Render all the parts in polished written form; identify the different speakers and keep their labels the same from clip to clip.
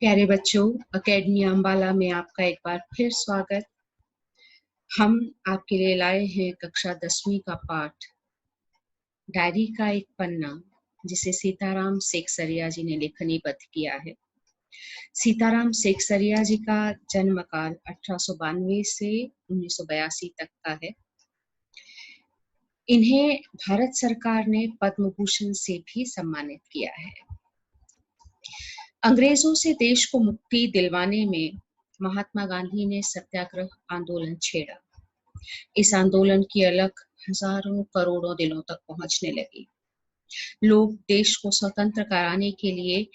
Speaker 1: प्यारे बच्चों, एकेडमी अम्बाला में आपका एक बार फिर स्वागत। हम आपके लिए लाए हैं कक्षा 10वीं का पाठ डायरी का एक पन्ना, जिसे सीताराम सेकसरिया जी ने लेखनीबद्ध किया है। सीताराम सेकसरिया जी का जन्म काल 1892 से 1982 तक का है। इन्हें भारत सरकार ने पद्म भूषण से भी सम्मानित किया है। अंग्रेजों से देश को मुक्ति दिलवाने में महात्मा गांधी ने सत्याग्रह आंदोलन छेड़ा। इस आंदोलन की अलख हजारों करोड़ों दिलों तक पहुंचने लगी। लोग देश को स्वतंत्र कराने के लिए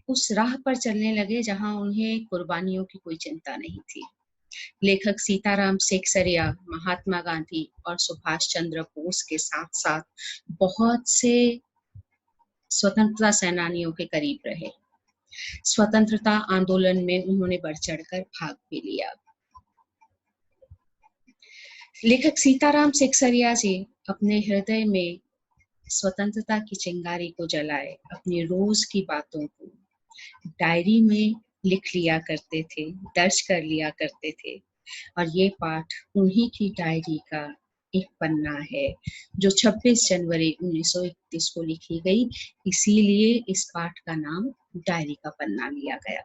Speaker 1: उस राह पर चलने लगे जहां उन्हें कुर्बानियों की कोई चिंता नहीं थी। लेखक सीताराम सेकसरिया महात्मा गांधी और सुभाष चंद्र बोस के साथ साथ बहुत से स्वतंत्रता सेनानियों के करीब रहे। स्वतंत्रता आंदोलन में उन्होंने बढ़ चढ़कर भाग भी लिया। लेखक सीताराम सेकसरिया जी अपने हृदय में स्वतंत्रता की चिंगारी को जलाए अपनी रोज की बातों को डायरी में लिख लिया करते थे, दर्ज कर लिया करते थे। और ये पाठ उन्हीं की डायरी का एक पन्ना है जो 26 जनवरी 1931 को लिखी गई। इसीलिए इस पाठ का नाम डायरी का पन्ना लिया गया।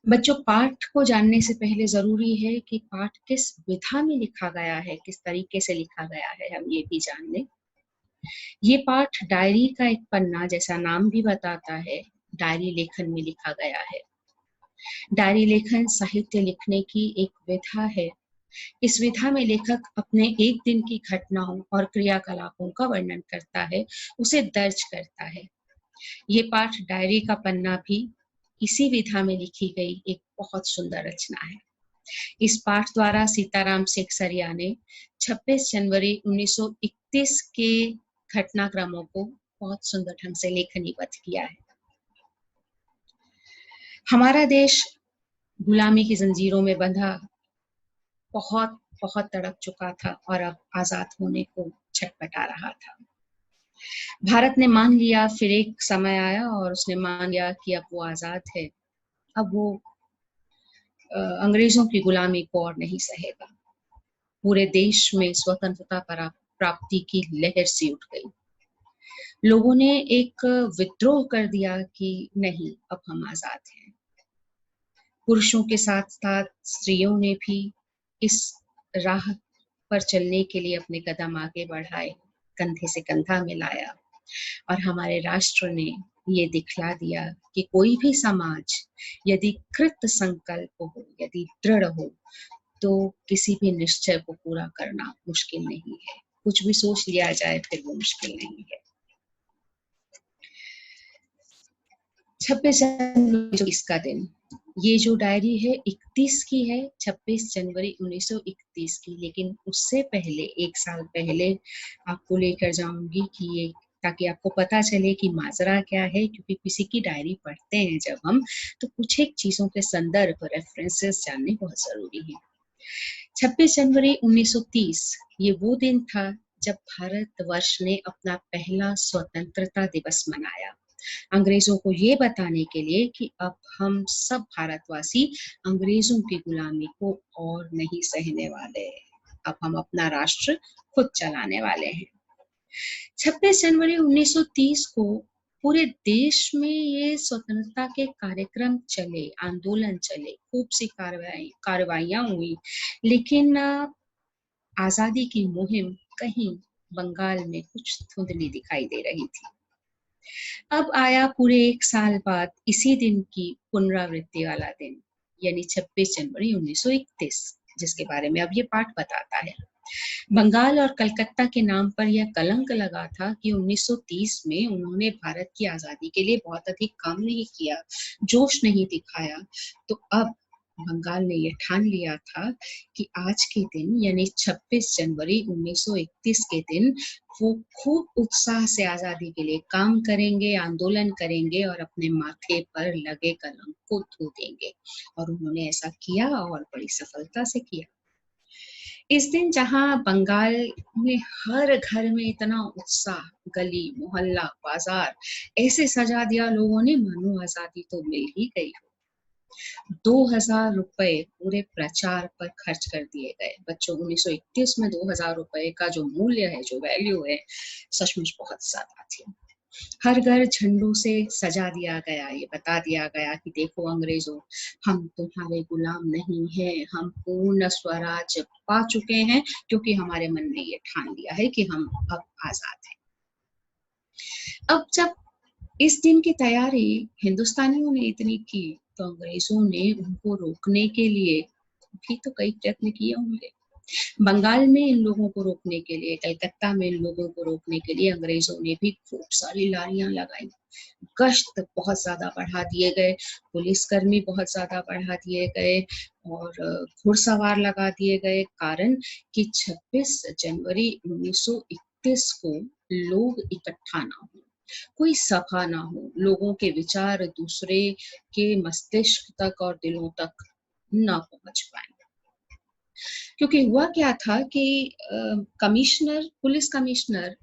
Speaker 1: बच्चों, पाठ को जानने से पहले जरूरी है कि पाठ किस विधा में लिखा गया है, किस तरीके से लिखा गया है, हम ये भी जान लें। ये पाठ डायरी का एक पन्ना, जैसा नाम भी बताता है, डायरी लेखन में लिखा गया है। डायरी लेखन साहित्य लिखने की एक विधा है। इस विधा में लेखक अपने एक दिन की घटनाओं और क्रियाकलापों का वर्णन करता है, उसे दर्ज करता है। ये पाठ डायरी का पन्ना भी इसी विधा में लिखी गई एक बहुत सुंदर रचना है। इस पाठ द्वारा सीताराम सेकसरिया ने 26 जनवरी 1931 के घटनाक्रमों को बहुत सुंदर ढंग से लेखनीबद्ध किया है। हमारा देश गुलामी की जंजीरों में बंधा बहुत बहुत तड़प चुका था और अब आजाद होने को छटपटा रहा था। भारत ने मान लिया, फिर एक समय आया और उसने मान लिया कि अब वो आजाद है। अब वो अंग्रेजों की गुलामी को और नहीं सहेगा। पूरे देश में स्वतंत्रता प्राप्ति की लहर सी उठ गई। लोगों ने एक विद्रोह कर दिया कि नहीं, अब हम आजाद हैं। पुरुषों के साथ साथ स्त्रियों ने भी इस राह पर चलने के लिए अपने कदम आगे बढ़ाए, कंधे से कंधा मिलाया और हमारे राष्ट्र ने ये दिखला दिया कि कोई भी समाज यदि कृत संकल्प हो, यदि दृढ़ हो, तो किसी भी निश्चय को पूरा करना मुश्किल नहीं है। कुछ भी सोच लिया जाए फिर वो मुश्किल नहीं है। 26 जनवरी का दिन, ये जो डायरी है 31 की है, 26 जनवरी 1931 की। लेकिन उससे पहले, एक साल पहले आपको लेकर जाऊंगी कि ये, ताकि आपको पता चले कि माजरा क्या है। क्योंकि किसी की डायरी पढ़ते हैं जब हम, तो कुछ एक चीजों के संदर्भ, रेफरेंसेस जानने बहुत जरूरी है। 26 जनवरी 1930 ये वो दिन था जब भारतवर्ष ने अपना पहला स्वतंत्रता दिवस मनाया, अंग्रेजों को ये बताने के लिए कि अब हम सब भारतवासी अंग्रेजों की गुलामी को और नहीं सहने वाले, अब हम अपना राष्ट्र खुद चलाने वाले हैं। 26 जनवरी 1930 को पूरे देश में ये स्वतंत्रता के कार्यक्रम चले, आंदोलन चले, खूब सी कार्रवाइयां हुई। लेकिन आजादी की मुहिम कहीं बंगाल में कुछ धुंधली दिखाई दे रही थी। अब आया पूरे एक साल बाद इसी दिन की पुनरावृत्ति वाला दिन, यानी 26 जनवरी 1931, जिसके बारे में अब ये पाठ बताता है। बंगाल और कलकत्ता के नाम पर यह कलंक लगा था कि 1930 में उन्होंने भारत की आजादी के लिए बहुत अधिक काम नहीं किया, जोश नहीं दिखाया। तो अब बंगाल ने यह ठान लिया था कि आज के दिन, यानी 26 जनवरी 1931 के दिन, वो खूब उत्साह से आजादी के लिए काम करेंगे, आंदोलन करेंगे और अपने माथे पर लगे कलंक को धो देंगे। और उन्होंने ऐसा किया और बड़ी सफलता से किया। इस दिन जहां बंगाल में हर घर में इतना उत्साह, गली मोहल्ला बाजार ऐसे सजा दिया लोगों ने, मानो आजादी तो मिल ही गई हो। 2,000 रुपए पूरे प्रचार पर खर्च कर दिए गए। बच्चों, 1931 में 2,000 रुपए का जो मूल्य है, जो वैल्यू है, सचमुच बहुत ज्यादा थी। हर घर झंडों से सजा दिया गया, ये बता दिया गया कि देखो अंग्रेजों, हम तुम्हारे गुलाम नहीं हैं, हम पूर्ण स्वराज पा चुके हैं, क्योंकि हमारे मन ने ये ठान लिया है कि हम अब आजाद हैं। अब जब इस दिन की तैयारी हिंदुस्तानियों ने इतनी की, तो अंग्रेजों ने उनको रोकने के लिए भी तो कई प्रयत्न किए होंगे। बंगाल में इन लोगों को रोकने के लिए, कलकत्ता में इन लोगों को रोकने के लिए अंग्रेजों ने भी खूब सारी लारियां लगाई, गश्त बहुत ज्यादा बढ़ा दिए गए, पुलिसकर्मी बहुत ज्यादा बढ़ा दिए गए और घुड़सवार लगा दिए गए, कारण कि 26 जनवरी 1931 को लोग इकट्ठा ना हो, कोई सभा ना हो, लोगों के विचार दूसरे के मस्तिष्क तक और दिलों तक ना पहुंच पाए। क्योंकि हुआ क्या था कि पुलिस कमिश्नर,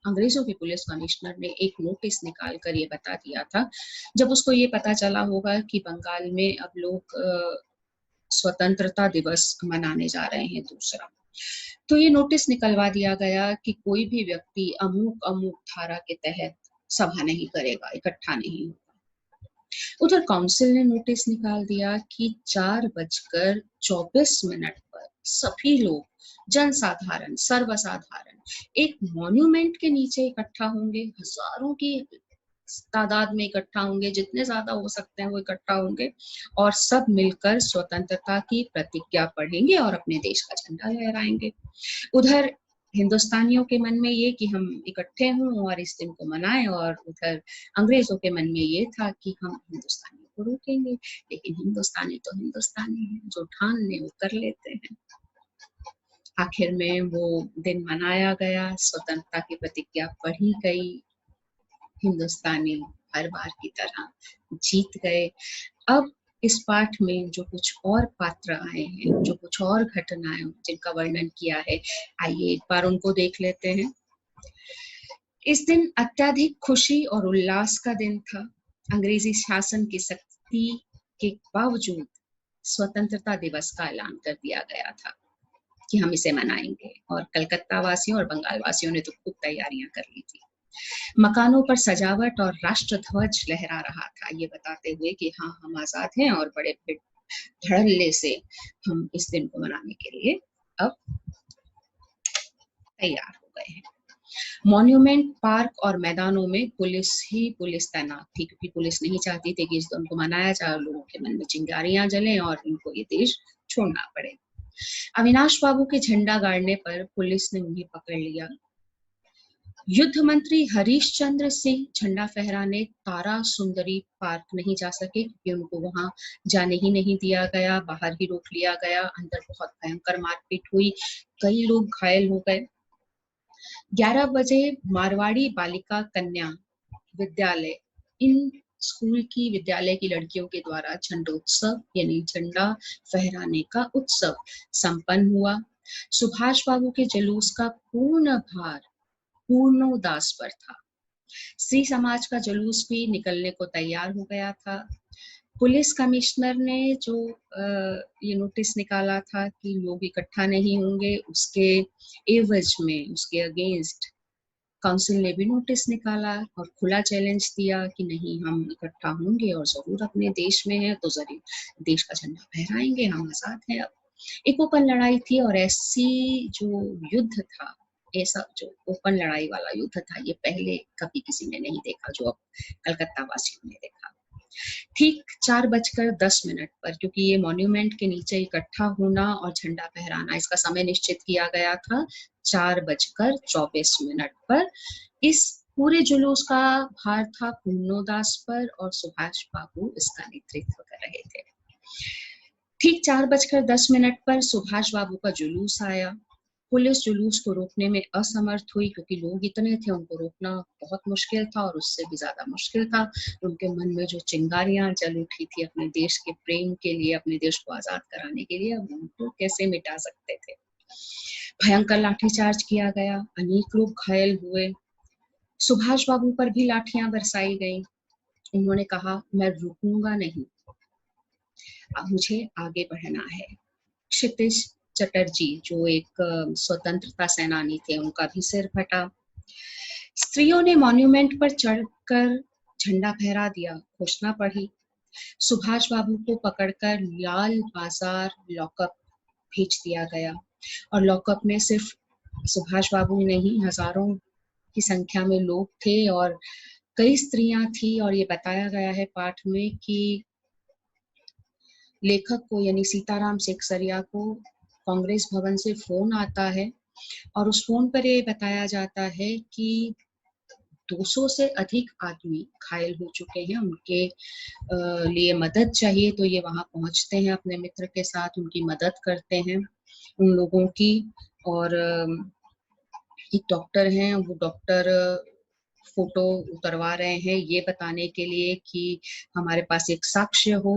Speaker 1: अंग्रेजों के पुलिस कमिश्नर ने एक नोटिस निकाल कर ये बता दिया था, जब उसको ये पता चला होगा कि बंगाल में अब लोग स्वतंत्रता दिवस मनाने जा रहे हैं दूसरा, तो ये नोटिस निकलवा दिया गया कि कोई भी व्यक्ति अमुक अमुक धारा के तहत सभा नहीं करेगा, इकट्ठा नहीं होगा। उधर काउंसिल ने नोटिस निकाल दिया कि 4:24 पर सभी लोग, जनसाधारण, सर्वसाधारण एक मॉन्यूमेंट के नीचे इकट्ठा होंगे, हजारों की तादाद में इकट्ठा होंगे, जितने ज्यादा हो सकते हैं वो इकट्ठा होंगे और सब मिलकर स्वतंत्रता की प्रतिज्ञा पढ़ेंगे और अपने देश का झंडा लहराएंगे। उधर हिंदुस्तानियों के मन में ये कि हम इकट्ठे हों और इस दिन को मनाएं, और उधर अंग्रेजों के मन में ये था कि हम हिंदुस्तानियों को रोकेंगे। लेकिन हिंदुस्तानी तो हिंदुस्तानी है, जो ठान ले वो कर लेते हैं। आखिर में वो दिन मनाया गया, स्वतंत्रता की प्रतिज्ञा पढ़ी गई, हिंदुस्तानी हर बार की तरह जीत गए। अब इस पाठ में जो कुछ और पात्र आए हैं, जो कुछ और घटनाएं जिनका वर्णन किया है, आइए एक बार उनको देख लेते हैं। इस दिन अत्यधिक खुशी और उल्लास का दिन था। अंग्रेजी शासन की सख्ती के बावजूद स्वतंत्रता दिवस का ऐलान कर दिया गया था कि हम इसे मनाएंगे, और कलकत्ता वासियों और बंगाल वासियों ने तो खूब तैयारियां कर ली थी। मकानों पर सजावट और राष्ट्र ध्वज लहरा रहा था, ये बताते हुए कि हाँ, हम आजाद हैं और बड़े धड़ल्ले से हम इस दिन को मनाने के लिए अब तैयार हो गए हैं। मॉन्यूमेंट, पार्क और मैदानों में पुलिस तैनात थी, क्योंकि पुलिस नहीं चाहती थी कि इस दिन को मनाया जाए, लोगों के मन में चिंगारियां जलें और इनको ये देश छोड़ना पड़े। अविनाश बाबू के झंडा गाड़ने पर पुलिस ने उन्हें पकड़ लिया। युद्ध मंत्री हरीश चंद्र सिंह झंडा फहराने तारा सुंदरी पार्क नहीं जा सके, क्योंकि उनको वहां जाने ही नहीं दिया गया, बाहर ही रोक लिया गया। अंदर बहुत भयंकर मारपीट हुई, कई लोग घायल हो गए। 11 बजे मारवाड़ी बालिका कन्या विद्यालय, इन स्कूल की विद्यालय की लड़कियों के द्वारा झंडोत्सव यानी झंडा फहराने का उत्सव संपन्न हुआ। सुभाष बाबू के जुलूस का पूर्ण भार पूर्णोदास पर था। स्त्री समाज का जुलूस भी निकलने को तैयार हो गया था। पुलिस कमिश्नर ने जो ये नोटिस निकाला था कि लोग इकट्ठा नहीं होंगे, उसके एवज में, उसके अगेंस्ट काउंसिल ने भी नोटिस निकाला और खुला चैलेंज दिया कि नहीं, हम इकट्ठा होंगे और जरूर अपने देश में है तो जरूर देश का झंडा फहराएंगे, हम आजाद हैं। अब एक ओपन लड़ाई थी, और ऐसी जो युद्ध था, ऐसा जो ओपन लड़ाई वाला युद्ध था, ये पहले कभी किसी ने नहीं देखा, जो अब कलकत्ता वासियों ने देखा। ठीक 4:10 पर, क्योंकि ये मॉन्यूमेंट के नीचे इकट्ठा होना और झंडा फहराना, इसका समय निश्चित किया गया था 4:24 पर। इस पूरे जुलूस का भार था पूर्णोदास पर और सुभाष बाबू इसका नेतृत्व कर रहे थे। ठीक 4:10 पर सुभाष बाबू का जुलूस आया। पुलिस जुलूस को रोकने में असमर्थ हुई, क्योंकि लोग इतने थे, उनको रोकना बहुत मुश्किल था, और उससे भी ज्यादा मुश्किल था उनके मन में जो चिंगारियां जल उठी थी अपने देश के प्रेम के लिए, अपने देश को आजाद कराने के लिए, उनको कैसे मिटा सकते थे। भयंकर लाठीचार्ज किया गया, अनेक लोग घायल हुए। सुभाष बाबू पर भी लाठियां बरसाई गई। उन्होंने कहा, मैं रुकूंगा नहीं, अब मुझे आगे बढ़ना है। क्षितिज चटर्जी जो एक स्वतंत्रता सेनानी थे, उनका भी सिर फटा। स्त्रियों ने मॉन्यूमेंट पर चढ़कर झंडा फहरा दिया, घोषणा पढ़ी। सुभाष बाबू को पकड़कर लाल बाजार लॉकअप भेज दिया गया और लॉकअप में सिर्फ सुभाष बाबू नहीं, हजारों की संख्या में लोग थे और कई स्त्रियां थी। और ये बताया गया है पाठ में कि लेखक को यानी सीताराम सेकसरिया को कांग्रेस भवन से फोन आता है और उस फोन पर ये बताया जाता है कि 200 से अधिक आदमी घायल हो चुके हैं, उनके लिए मदद चाहिए। तो ये वहां पहुंचते हैं अपने मित्र के साथ, उनकी मदद करते हैं उन लोगों की। और एक डॉक्टर हैं, वो डॉक्टर फोटो उतरवा रहे हैं ये बताने के लिए कि हमारे पास एक साक्ष्य हो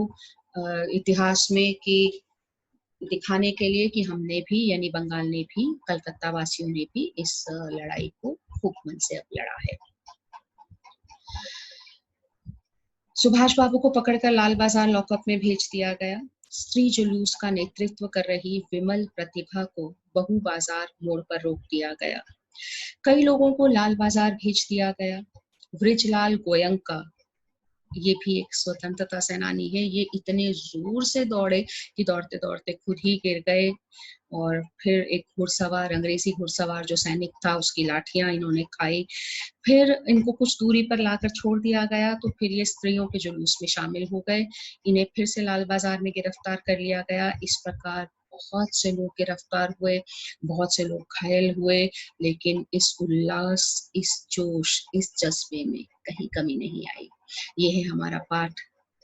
Speaker 1: इतिहास में, कि दिखाने के लिए कि हमने भी यानी बंगाल ने भी, कलकत्ता वासियों ने भी इस लड़ाई को खूब मन से अब लड़ा है। सुभाष बाबू को पकड़कर लाल बाजार लॉकअप में भेज दिया गया। स्त्री जुलूस का नेतृत्व कर रही विमल प्रतिभा को बहु बाजार मोड़ पर रोक दिया गया। कई लोगों को लाल बाजार भेज दिया गया। वृजलाल गोयंका, ये भी एक स्वतंत्रता सेनानी है, ये इतने जोर से दौड़े कि दौड़ते दौड़ते खुद ही गिर गए। और फिर एक घुड़सवार, अंग्रेजी घुड़सवार जो सैनिक था, उसकी लाठियां इन्होंने खाई। फिर इनको कुछ दूरी पर लाकर छोड़ दिया गया, तो फिर ये स्त्रियों के जुलूस में शामिल हो गए। इन्हें फिर से लाल बाजार में गिरफ्तार कर लिया गया। इस प्रकार बहुत से लोग गिरफ्तार हुए, बहुत से लोग घायल हुए, लेकिन इस उल्लास, इस जोश, इस जज्बे में कहीं कमी नहीं आई। ये है हमारा पाठ,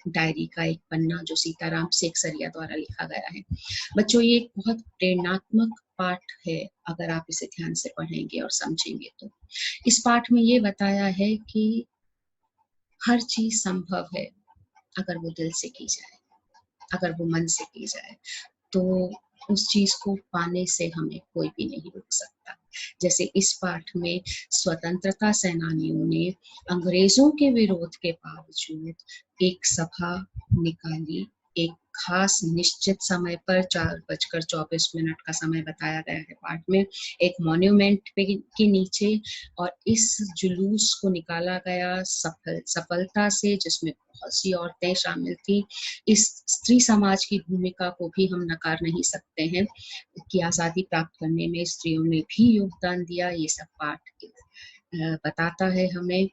Speaker 1: डायरी का एक पन्ना जो सीताराम सेकसरिया द्वारा लिखा गया है। बच्चों, ये एक बहुत प्रेरणात्मक पाठ है अगर आप इसे ध्यान से पढ़ेंगे और समझेंगे तो। इस पाठ में ये बताया है कि हर चीज संभव है अगर वो दिल से की जाए, अगर वो मन से की जाए, तो उस चीज को पाने से हमें कोई भी नहीं रोक सकता। जैसे इस पाठ में स्वतंत्रता सेनानियों ने अंग्रेजों के विरोध के बावजूद एक सभा निकाली, एक खास निश्चित समय पर 4:24 का समय बताया गया है पाठ में, एक मॉन्यूमेंट पे के नीचे, और इस जुलूस को निकाला गया सफलता से, जिसमें बहुत सी औरतें शामिल थी। इस स्त्री समाज की भूमिका को भी हम नकार नहीं सकते हैं कि आजादी प्राप्त करने में स्त्रियों ने भी योगदान दिया। ये सब पाठ बताता है हमें।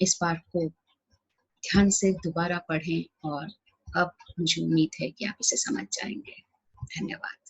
Speaker 1: इस पाठ को ध्यान से दोबारा पढ़ें और अब मुझे उम्मीद है कि आप इसे समझ जाएंगे। धन्यवाद।